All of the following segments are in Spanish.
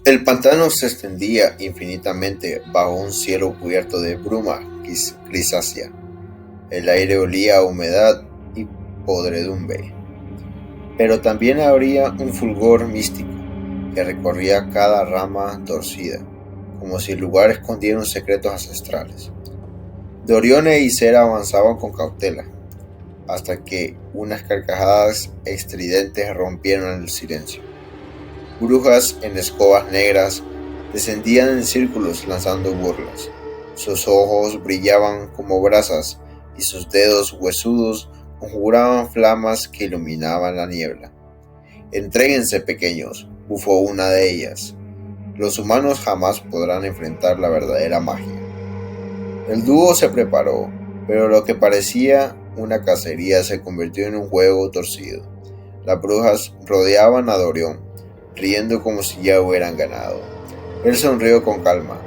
El pantano se extendía infinitamente bajo un cielo cubierto de bruma grisácea. El aire olía a humedad y podredumbre. Pero también habría un fulgor místico que recorría cada rama torcida, como si el lugar escondiera secretos ancestrales. Dorione y Cera avanzaban con cautela, hasta que unas carcajadas estridentes rompieron el silencio. Brujas en escobas negras descendían en círculos lanzando burlas. Sus ojos brillaban como brasas y sus dedos huesudos conjuraban flamas que iluminaban la niebla. Entréguense, pequeños, bufó una de ellas. Los humanos jamás podrán enfrentar la verdadera magia. El dúo se preparó, pero lo que parecía una cacería se convirtió en un juego torcido. Las brujas rodeaban a Dorión, riendo como si ya hubieran ganado. Él sonrió con calma.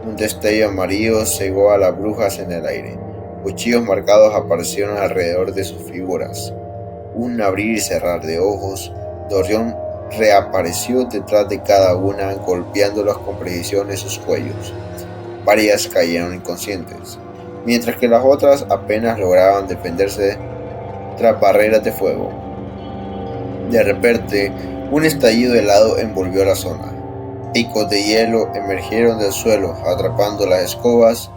Un destello amarillo cegó a las brujas en el aire. Cuchillos marcados aparecieron alrededor de sus figuras. Un abrir y cerrar de ojos, Dorión reapareció detrás de cada una, golpeándolas con precisión en sus cuellos. Varias cayeron inconscientes, mientras que las otras apenas lograban defenderse tras barreras de fuego. De repente, un estallido helado envolvió la zona. Picos de hielo emergieron del suelo, atrapando las escobas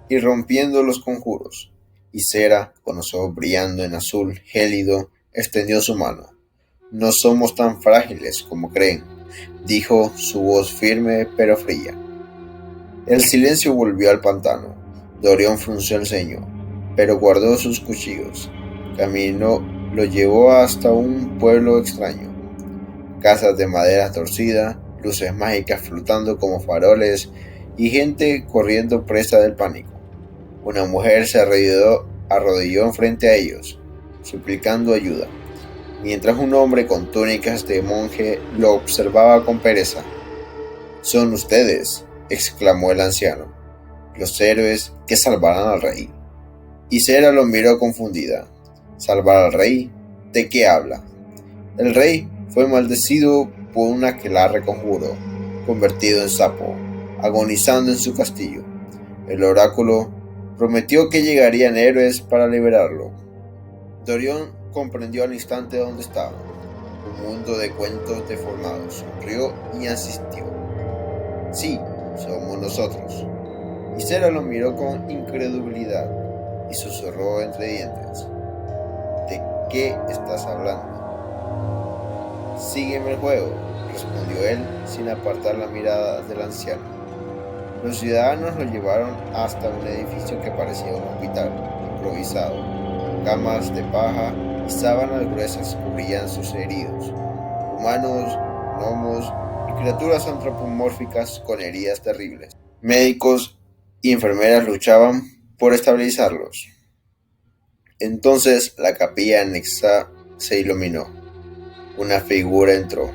y rompiendo los conjuros. Y Cera, con los ojos brillando en azul gélido, extendió su mano. No somos tan frágiles como creen, dijo su voz firme pero fría. El silencio volvió al pantano. Dorión frunció el ceño, pero guardó sus cuchillos. Camino lo llevó hasta un pueblo extraño. Casas de madera torcida, luces mágicas flotando como faroles y gente corriendo presa del pánico. Una mujer se arrodilló enfrente a ellos, suplicando ayuda, mientras un hombre con túnicas de monje lo observaba con pereza. «Son ustedes», exclamó el anciano, «los héroes que salvarán al rey». Y Cera lo miró confundida. «¿Salvar al rey? ¿De qué habla?» «El rey fue maldecido por un aquelarre conjuro, convertido en sapo, agonizando en su castillo. El oráculo prometió que llegarían héroes para liberarlo». Dorión comprendió al instante dónde estaba. Un mundo de cuentos deformados. Sonrió y insistió. «Sí, somos nosotros». Y Cera lo miró con incredulidad y susurró entre dientes. «¿De qué estás hablando?» «Sígueme el juego», respondió él sin apartar la mirada del anciano. Los ciudadanos lo llevaron hasta un edificio que parecía un hospital improvisado. Camas de paja y sábanas gruesas cubrían sus heridos. Humanos, gnomos y criaturas antropomórficas con heridas terribles. Médicos y enfermeras luchaban por estabilizarlos. Entonces la capilla anexa se iluminó. Una figura entró.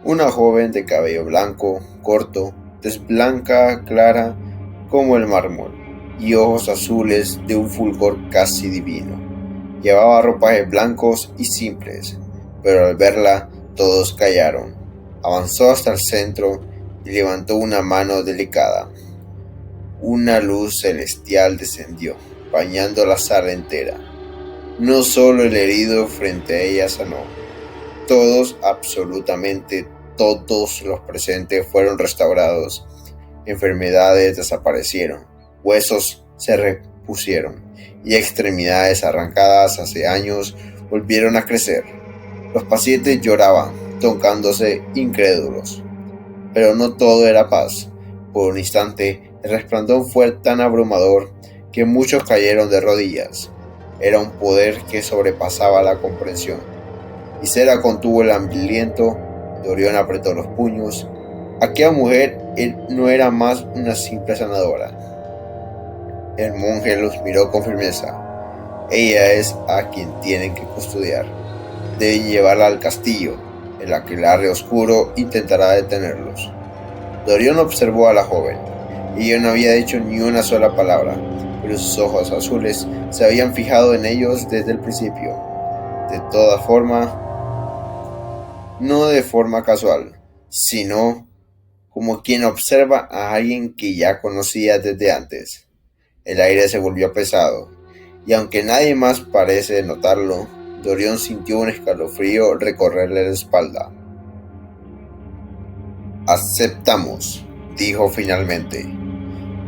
Una joven de cabello blanco, corto, tez blanca clara como el mármol, y ojos azules de un fulgor casi divino. Llevaba ropajes blancos y simples, pero al verla todos callaron. Avanzó hasta el centro y levantó una mano delicada. Una luz celestial descendió, bañando la sala entera. No solo el herido frente a ella sanó. Todos, absolutamente todos los presentes fueron restaurados. Enfermedades desaparecieron, huesos se repusieron y extremidades arrancadas hace años volvieron a crecer. Los pacientes lloraban, tocándose incrédulos. Pero no todo era paz. Por un instante, el resplandor fue tan abrumador que muchos cayeron de rodillas. Era un poder que sobrepasaba la comprensión. Y Cera contuvo el aliento. Dorión apretó los puños. Aquella mujer no era más una simple sanadora. El monje los miró con firmeza. Ella es a quien tienen que custodiar. Deben llevarla al castillo. El aquelarre oscuro intentará detenerlos. Dorión observó a la joven. Ella no había dicho ni una sola palabra, pero sus ojos azules se habían fijado en ellos desde el principio. De toda forma, no de forma casual, sino como quien observa a alguien que ya conocía desde antes. El aire se volvió pesado, y aunque nadie más parece notarlo, Dorión sintió un escalofrío recorrerle la espalda. «Aceptamos», dijo finalmente.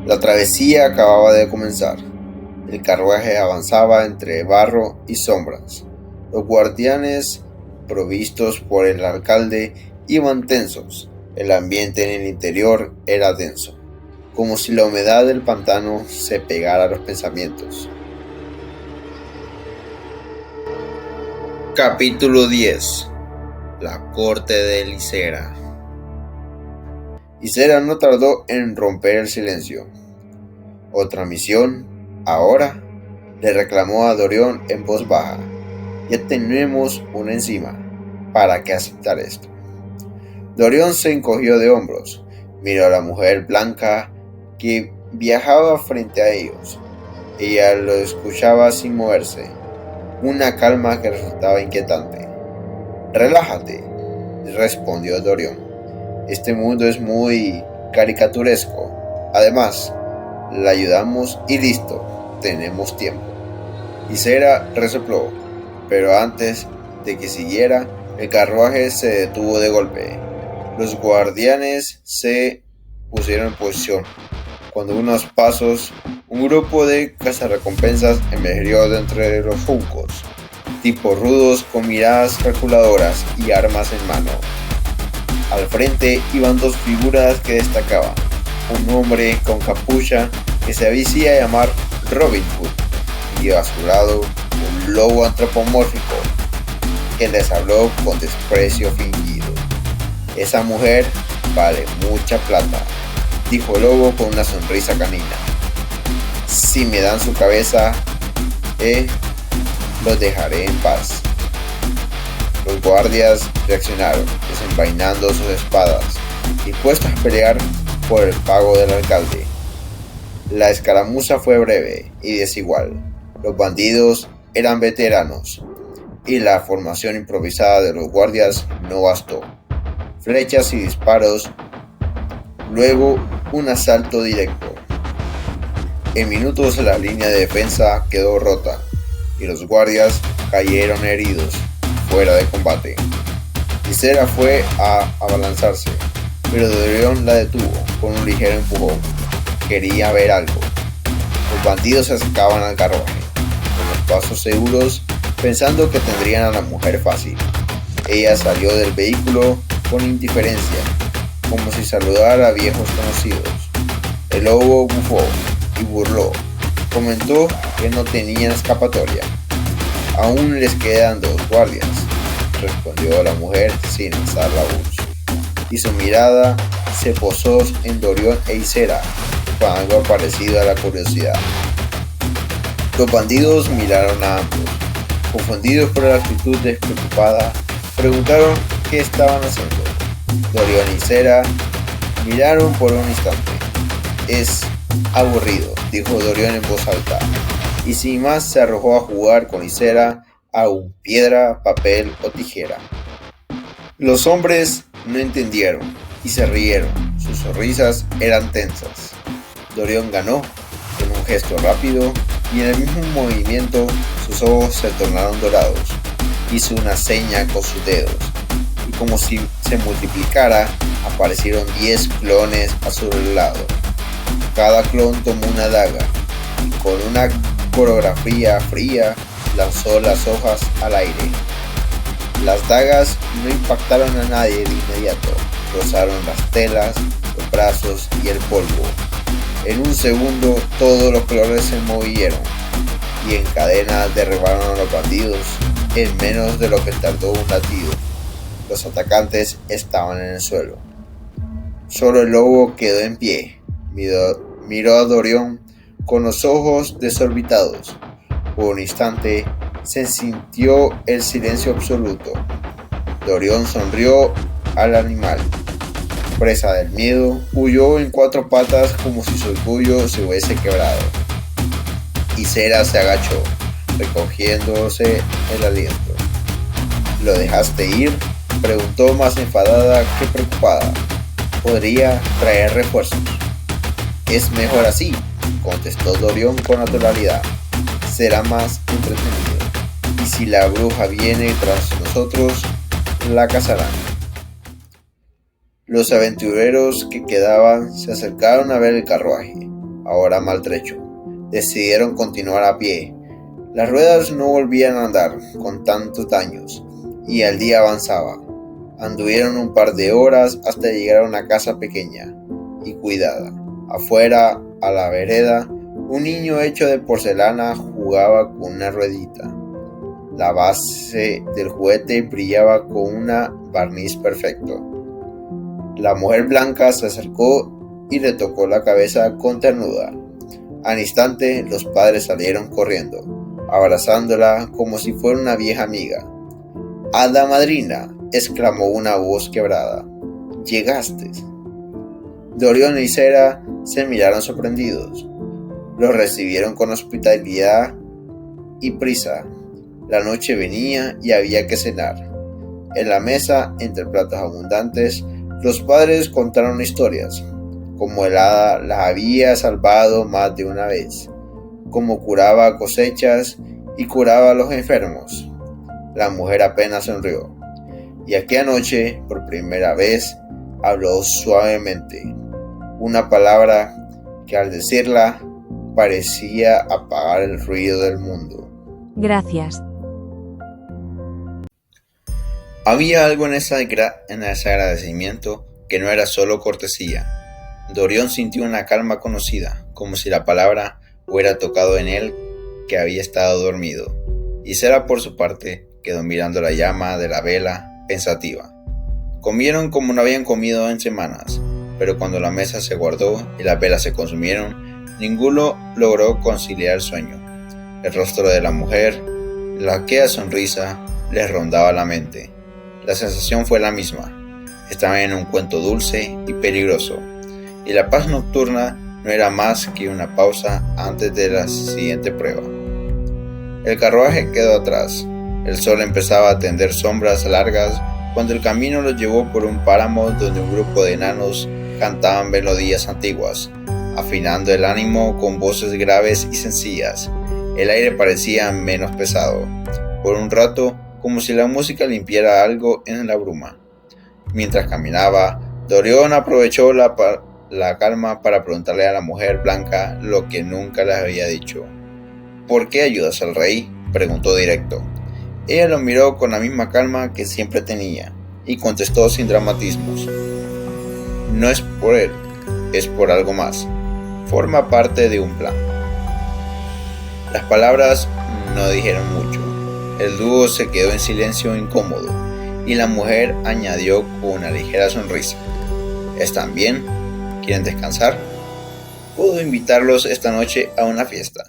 La travesía acababa de comenzar. El carruaje avanzaba entre barro y sombras. Los guardianes, provistos por el alcalde, iban tensos. El ambiente en el interior era denso, como si la humedad del pantano se pegara a los pensamientos. Capítulo 10. La corte de Ysera. Ysera no tardó en romper el silencio. «¿Otra misión? ¿Ahora?», le reclamó a Dorión en voz baja. «Ya tenemos una encima. ¿Para qué aceptar esto?». Dorión se encogió de hombros. Miró a la mujer blanca que viajaba frente a ellos. Ella lo escuchaba sin moverse, una calma que resultaba inquietante. «Relájate», respondió Dorión. «Este mundo es muy caricaturesco. Además, la ayudamos y listo, tenemos tiempo». Ysera resopló, pero antes de que siguiera, el carruaje se detuvo de golpe. Los guardianes se pusieron en posición. Cuando unos pasos, un grupo de cazarrecompensas emergió de entre los juncos, tipos rudos con miradas calculadoras y armas en mano. Al frente iban dos figuras que destacaban: un hombre con capucha que se hacía llamar Robin Hood, y a su lado un lobo antropomórfico que les habló con desprecio fingido. «Esa mujer vale mucha plata», dijo el lobo con una sonrisa canina. «Si me dan su cabeza, los dejaré en paz». Los guardias reaccionaron, desenvainando sus espadas, dispuestos a pelear por el pago del alcalde. La escaramuza fue breve y desigual. Los bandidos eran veteranos, y la formación improvisada de los guardias no bastó. Flechas y disparos, luego un asalto directo. En minutos la línea de defensa quedó rota, y los guardias cayeron heridos, fuera de combate. Ysera fue a abalanzarse, pero Dorión la detuvo con un ligero empujón. Quería ver algo. Los bandidos se acercaban al carruaje, con los pasos seguros, pensando que tendrían a la mujer fácil. Ella salió del vehículo con indiferencia, como si saludara a viejos conocidos. El lobo bufó y burló. Comentó que no tenían escapatoria. «Aún les quedan dos guardias», respondió la mujer sin alzar la voz, y su mirada se posó en Dorión e Ysera con algo parecido a la curiosidad. Los bandidos miraron a ambos. Confundidos por la actitud despreocupada, preguntaron qué estaban haciendo. Dorión y Ysera miraron por un instante. «Es aburrido», dijo Dorión en voz alta, y sin más se arrojó a jugar con Ysera a un piedra, papel o tijera. Los hombres no entendieron y se rieron. Sus sonrisas eran tensas. Dorión ganó con un gesto rápido, y en el mismo movimiento sus ojos se tornaron dorados. Hizo una seña con sus dedos, y como si se multiplicara, aparecieron 10 clones a su lado. Cada clon tomó una daga, y con una coreografía fría lanzó las hojas al aire. Las dagas no impactaron a nadie de inmediato, rozaron las telas, los brazos y el polvo. En un segundo todos los clones se movieron, y en cadena derribaron a los bandidos en menos de lo que tardó un latido. Los atacantes estaban en el suelo. Solo el lobo quedó en pie. Miró a Dorión con los ojos desorbitados. Por un instante se sintió el silencio absoluto. Dorión sonrió al animal. Presa del miedo, huyó en 4 patas como si su orgullo se hubiese quebrado. Ysera se agachó, recogiéndose el aliento. «¿Lo dejaste ir?», preguntó más enfadada que preocupada. Podría traer refuerzos. Es mejor así, contestó Dorión con naturalidad. Será más entretenido. Y si la bruja viene tras nosotros, la cazarán. Los aventureros que quedaban se acercaron a ver el carruaje, ahora maltrecho. Decidieron continuar a pie. Las ruedas no volvían a andar con tantos daños, y el día avanzaba. Anduvieron un par de horas hasta llegar a una casa pequeña y cuidada. Afuera, a la vereda, un niño hecho de porcelana jugaba con una ruedita. La base del juguete brillaba con un barniz perfecto. La mujer blanca se acercó y le tocó la cabeza con ternura. Al instante, los padres salieron corriendo, abrazándola como si fuera una vieja amiga. «¡Hada madrina!», exclamó una voz quebrada. «¡Llegaste!». Dorión y Cera se miraron sorprendidos. Los recibieron con hospitalidad y prisa. La noche venía y había que cenar. En la mesa, entre platos abundantes, los padres contaron historias, como el hada las había salvado más de una vez, cómo curaba cosechas y curaba a los enfermos. La mujer apenas sonrió, y aquella noche, por primera vez, habló suavemente, una palabra que al decirla parecía apagar el ruido del mundo. Gracias. Había algo en ese agradecimiento que no era solo cortesía. Dorión sintió una calma conocida, como si la palabra hubiera tocado en él que había estado dormido. Y Cera, por su parte, quedó mirando la llama de la vela, pensativa. Comieron como no habían comido en semanas, pero cuando la mesa se guardó y las velas se consumieron, ninguno logró conciliar el sueño. El rostro de la mujer, aquella sonrisa, les rondaba la mente. La sensación fue la misma. Estaban en un cuento dulce y peligroso, y la paz nocturna no era más que una pausa antes de la siguiente prueba. El carruaje quedó atrás. El sol empezaba a tender sombras largas cuando el camino los llevó por un páramo donde un grupo de enanos cantaban melodías antiguas, afinando el ánimo con voces graves y sencillas. El aire parecía menos pesado. Por un rato, como si la música limpiara algo en la bruma. Mientras caminaba, Dorión aprovechó la calma para preguntarle a la mujer blanca lo que nunca les había dicho. «¿Por qué ayudas al rey?», preguntó directo. Ella lo miró con la misma calma que siempre tenía y contestó sin dramatismos. «No es por él, es por algo más. Forma parte de un plan». Las palabras no dijeron mucho. El dúo se quedó en silencio incómodo y la mujer añadió con una ligera sonrisa. «¿Están bien? ¿Quieren descansar? Puedo invitarlos esta noche a una fiesta».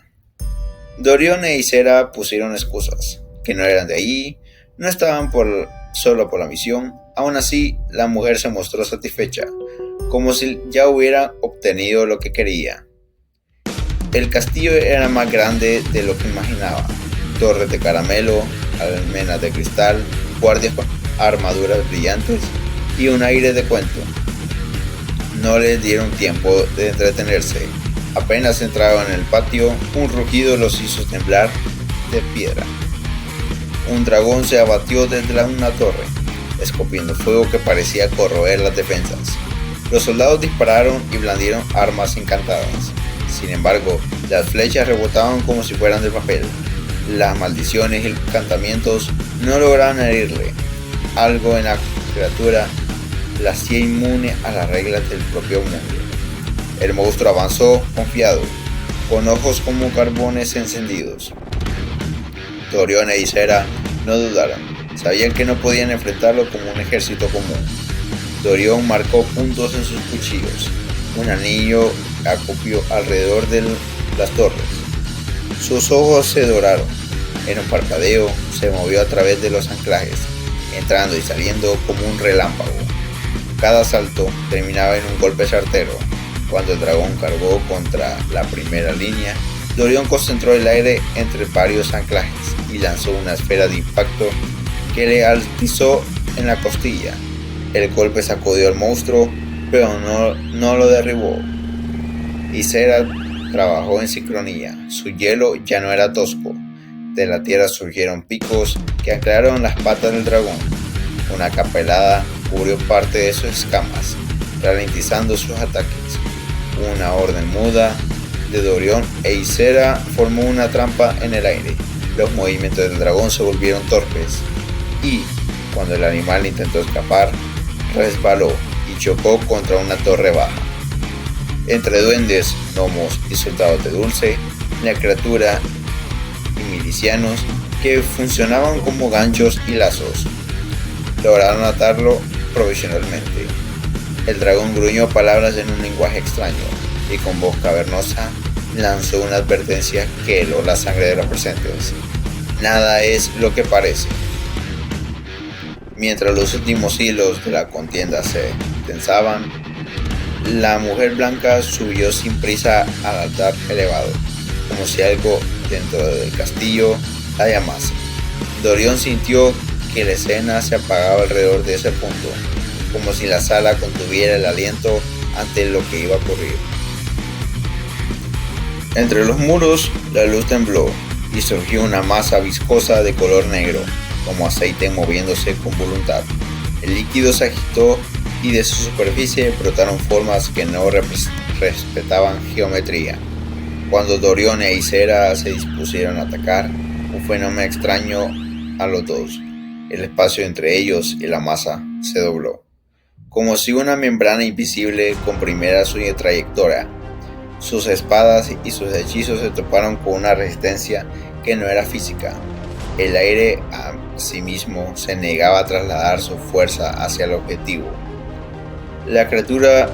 Dorión y Cera pusieron excusas, que no eran de allí, no estaban solo por la misión. Aún así, la mujer se mostró satisfecha, como si ya hubiera obtenido lo que quería. El castillo era más grande de lo que imaginaba. Torres de caramelo, almenas de cristal, guardias con armaduras brillantes y un aire de cuento. No les dieron tiempo de entretenerse. Apenas entraron en el patio, un rugido los hizo temblar de piedra. Un dragón se abatió desde una torre, escupiendo fuego que parecía corroer las defensas. Los soldados dispararon y blandieron armas encantadas. Sin embargo, las flechas rebotaban como si fueran de papel. Las maldiciones y encantamientos no lograron herirle. Algo en la criatura la hacía inmune a las reglas del propio mundo. El monstruo avanzó confiado, con ojos como carbones encendidos. Dorión y Cera no dudaron. Sabían que no podían enfrentarlo como un ejército común. Dorión marcó puntos en sus cuchillos. Un anillo acupió alrededor de las torres. Sus ojos se doraron. En un parpadeo se movió a través de los anclajes, entrando y saliendo como un relámpago. Cada salto terminaba en un golpe certero. Cuando el dragón cargó contra la primera línea, Dorión concentró el aire entre varios anclajes y lanzó una esfera de impacto que le atizó en la costilla. El golpe sacudió al monstruo, pero no lo derribó. Ysera trabajó en sincronía. Su hielo ya no era tosco. De la tierra surgieron picos que anclaron las patas del dragón. Una capa helada cubrió parte de sus escamas, ralentizando sus ataques. Una orden muda de Dorion e Ysera formó una trampa en el aire. Los movimientos del dragón se volvieron torpes y, cuando el animal intentó escapar, resbaló y chocó contra una torre baja. Entre duendes, gnomos y soldados de dulce, la criatura y milicianos que funcionaban como ganchos y lazos lograron atarlo provisionalmente. El dragón gruñó palabras en un lenguaje extraño y con voz cavernosa lanzó una advertencia que heló la sangre de los presentes. Nada es lo que parece. Mientras los últimos hilos de la contienda se tensaban, la mujer blanca subió sin prisa al altar elevado, como si algo dentro del castillo la llamase. Dorion sintió que la escena se apagaba alrededor de ese punto, como si la sala contuviera el aliento ante lo que iba a ocurrir. Entre los muros, la luz tembló y surgió una masa viscosa de color negro, como aceite moviéndose con voluntad. El líquido se agitó y de su superficie brotaron formas que no respetaban geometría. Cuando Dorion e Ysera se dispusieron a atacar, un fenómeno extraño a los dos. El espacio entre ellos y la masa se dobló, como si una membrana invisible comprimiera su trayectoria. Sus espadas y sus hechizos se toparon con una resistencia que no era física. El aire a sí mismo se negaba a trasladar su fuerza hacia el objetivo. La criatura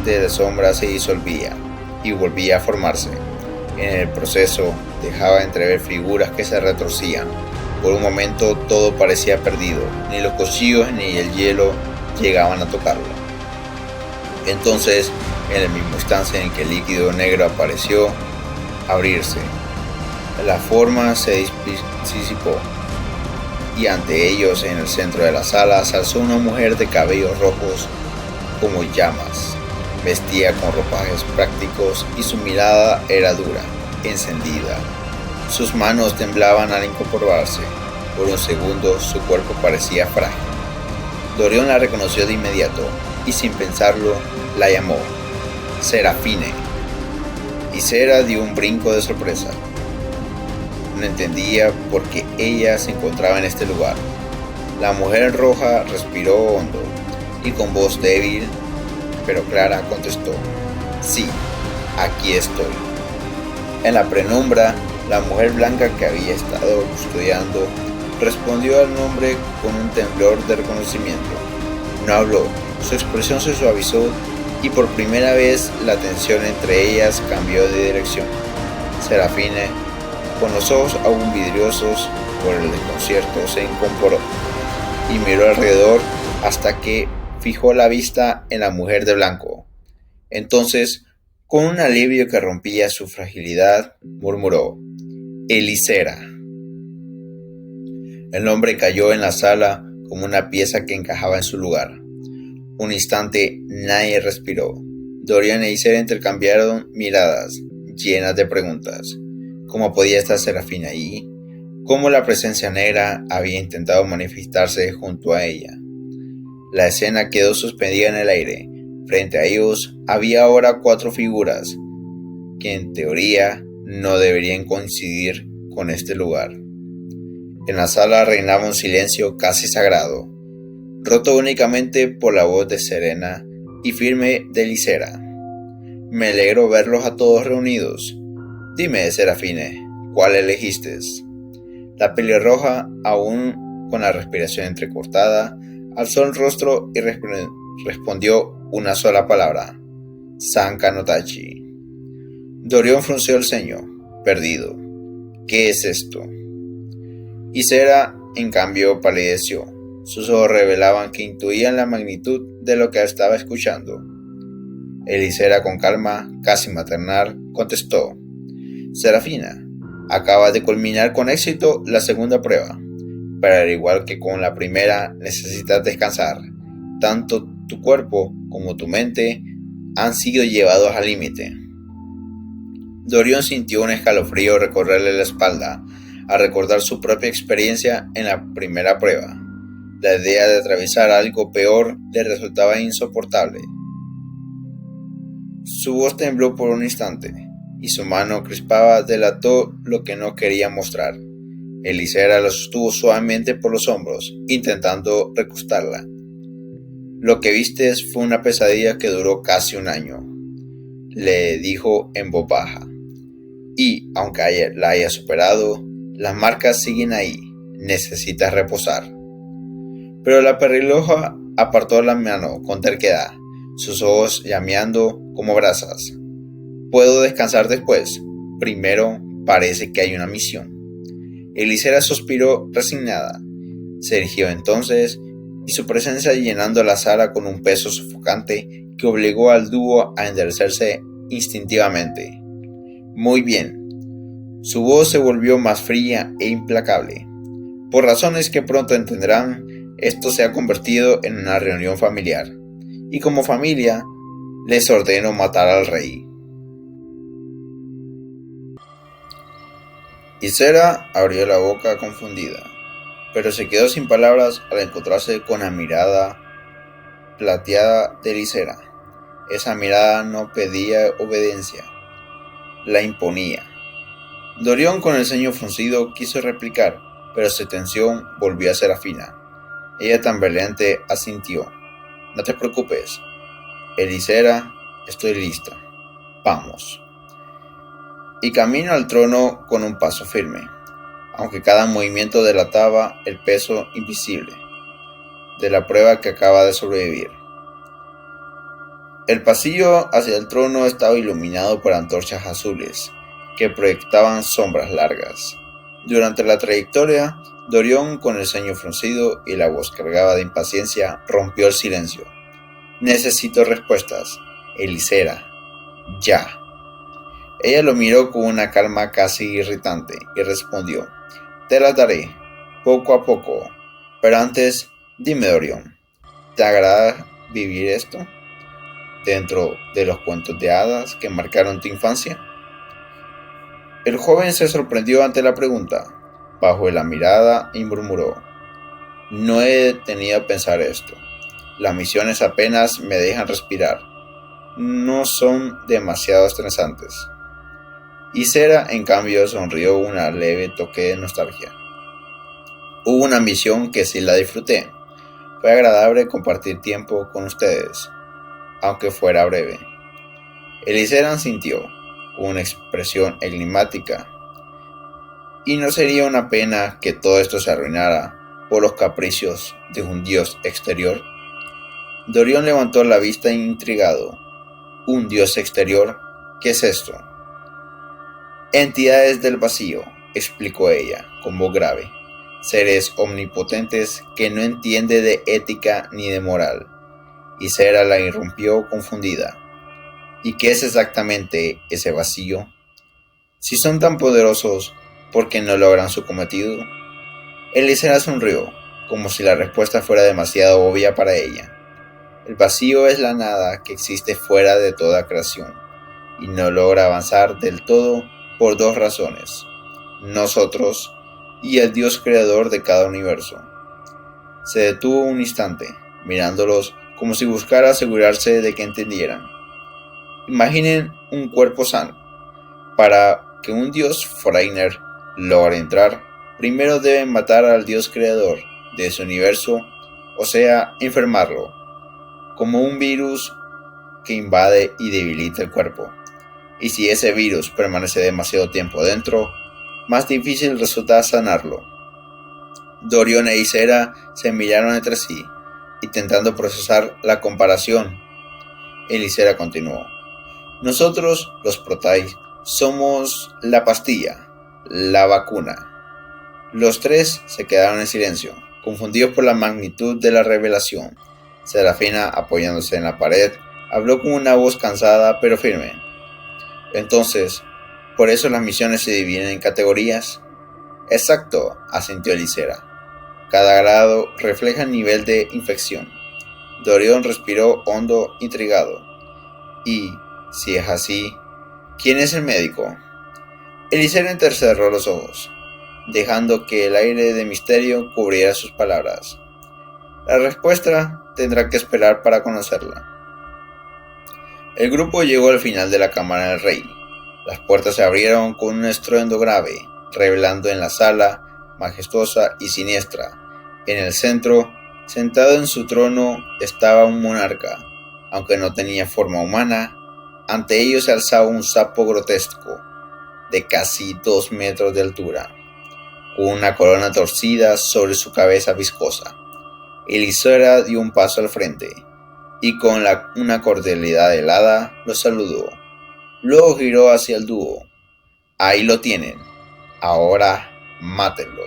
de la sombra se disolvía y volvía a formarse. En el proceso dejaba entrever figuras que se retorcían. Por un momento todo parecía perdido, ni los cuchillos ni el hielo llegaban a tocarlo. Entonces, en el mismo instante en que el líquido negro apareció abrirse, la forma se disipó, y ante ellos, en el centro de la sala, se alzó una mujer de cabellos rojos como llamas. Vestía con ropajes prácticos y su mirada era dura, encendida. Sus manos temblaban al incorporarse. Por un segundo su cuerpo parecía frágil. Dorion la reconoció de inmediato y sin pensarlo la llamó Serafine. Ysera dio un brinco de sorpresa. No entendía por qué ella se encontraba en este lugar. La mujer roja respiró hondo y con voz débil pero clara contestó: sí, aquí estoy. En la penumbra, la mujer blanca que había estado custodiando respondió al nombre con un temblor de reconocimiento. No habló, su expresión se suavizó y por primera vez la tensión entre ellas cambió de dirección. Serafine, con los ojos aún vidriosos por el desconcierto, se incorporó y miró alrededor hasta que fijó la vista en la mujer de blanco. Entonces, con un alivio que rompía su fragilidad, murmuró: Ysera. El nombre cayó en la sala como una pieza que encajaba en su lugar. Un instante nadie respiró. Dorion e Ysera intercambiaron miradas llenas de preguntas. ¿Cómo podía estar Serafina allí? ¿Cómo la presencia negra había intentado manifestarse junto a ella? La escena quedó suspendida en el aire. Frente a ellos había ahora 4 figuras que en teoría no deberían coincidir con este lugar. En la sala reinaba un silencio casi sagrado, roto únicamente por la voz de serena y firme de Ysera. Me alegro verlos a todos reunidos. Dime, Serafine, ¿cuál elegiste? La pelirroja, aún con la respiración entrecortada, alzó el rostro y respondió una sola palabra: Sanka no Tachi. Dorion frunció el ceño, perdido. ¿Qué es esto? Ysera, en cambio, palideció. Sus ojos revelaban que intuían la magnitud de lo que estaba escuchando. Ysera, con calma, casi maternal, contestó: Serafina, acabas de culminar con éxito la segunda prueba. pero al igual que con la primera, necesitas descansar. Tanto tu cuerpo como tu mente han sido llevados al límite. Dorian sintió un escalofrío recorrerle la espalda al recordar su propia experiencia en la primera prueba. La idea de atravesar algo peor le resultaba insoportable. Su voz tembló por un instante, y su mano crispada delató lo que no quería mostrar. Elisera lo sostuvo suavemente por los hombros, intentando recostarla. Lo que vistes fue una pesadilla que duró casi un año, le dijo en voz baja. Y, aunque la haya superado, las marcas siguen ahí. Necesitas reposar. Pero la pelirroja apartó la mano con terquedad, sus ojos llameando como brasas. Puedo descansar después. Primero parece que hay una misión. Elisera suspiró resignada. Se erigió entonces, y su presencia llenando la sala con un peso sofocante que obligó al dúo a enderecerse instintivamente. Muy bien. Su voz se volvió más fría e implacable. Por razones que pronto entenderán, esto se ha convertido en una reunión familiar, y como familia, les ordeno matar al rey. Ysera abrió la boca confundida, pero se quedó sin palabras al encontrarse con la mirada plateada de Elisera. Esa mirada no pedía obediencia, la imponía. Dorian, con el ceño fruncido, quiso replicar, pero su tensión volvió a Serafina. Ella tambaleante asintió. No te preocupes, Elisera, estoy lista. Vamos. Y camino al trono con un paso firme, aunque cada movimiento delataba el peso invisible de la prueba que acaba de sobrevivir. El pasillo hacia el trono estaba iluminado por antorchas azules, que proyectaban sombras largas. Durante la trayectoria, Dorian, con el ceño fruncido y la voz cargada de impaciencia, rompió el silencio. Necesito respuestas, Elisera. Ya. Ella lo miró con una calma casi irritante y respondió. Te las daré, poco a poco. Pero antes, dime, Dorian, ¿te agrada vivir esto? ¿Dentro de los cuentos de hadas que marcaron tu infancia? El joven se sorprendió ante la pregunta, bajó la mirada y murmuró. No he detenido a pensar esto. Las misiones apenas me dejan respirar. No son demasiado estresantes. Ysera, en cambio, sonrió un leve toque de nostalgia. Hubo una misión que sí la disfruté. Fue agradable compartir tiempo con ustedes, aunque fuera breve. Elisera sintió una expresión enigmática. ¿Y no sería una pena que todo esto se arruinara por los capricios de un dios exterior? Dorian levantó la vista intrigado. ¿Un dios exterior? ¿Qué es esto? Entidades del vacío, explicó ella, con voz grave. Seres omnipotentes que no entiende de ética ni de moral. Ysera la irrumpió confundida. ¿Y qué es exactamente ese vacío? Si son tan poderosos, ¿por qué no logran su cometido? Elisera sonrió, como si la respuesta fuera demasiado obvia para ella. El vacío es la nada que existe fuera de toda creación, y no logra avanzar del todo por dos razones: nosotros y el Dios creador de cada universo. Se detuvo un instante, mirándolos como si buscara asegurarse de que entendieran. Imaginen un cuerpo sano. Para que un dios Foreigner logre entrar, primero deben matar al dios creador de ese universo, o sea, enfermarlo, como un virus que invade y debilita el cuerpo. Y si ese virus permanece demasiado tiempo dentro, más difícil resulta sanarlo. Dorian e Ysera se miraron entre sí, intentando procesar la comparación. Ysera continuó. Nosotros, los Protai, somos la pastilla, la vacuna. Los tres se quedaron en silencio, confundidos por la magnitud de la revelación. Serafina, apoyándose en la pared, habló con una voz cansada pero firme. Entonces, ¿por eso las misiones se dividen en categorías? Exacto, asintió Ysera. Cada grado refleja el nivel de infección. Dorion respiró hondo, intrigado. Y, si es así, ¿quién es el médico? Eliseo entrecerró los ojos, dejando que el aire de misterio cubriera sus palabras. La respuesta tendrá que esperar para conocerla. El grupo llegó al final de la cámara del rey. Las puertas se abrieron con un estruendo grave, revelando en la sala, majestuosa y siniestra. En el centro, sentado en su trono, estaba un monarca. Aunque no tenía forma humana, ante ellos se alzaba un sapo grotesco, de casi 2 metros de altura, con una corona torcida sobre su cabeza viscosa. Eliseo dio un paso al frente, y con una cordialidad helada los saludó. Luego giró hacia el dúo. Ahí lo tienen. Ahora mátenlo.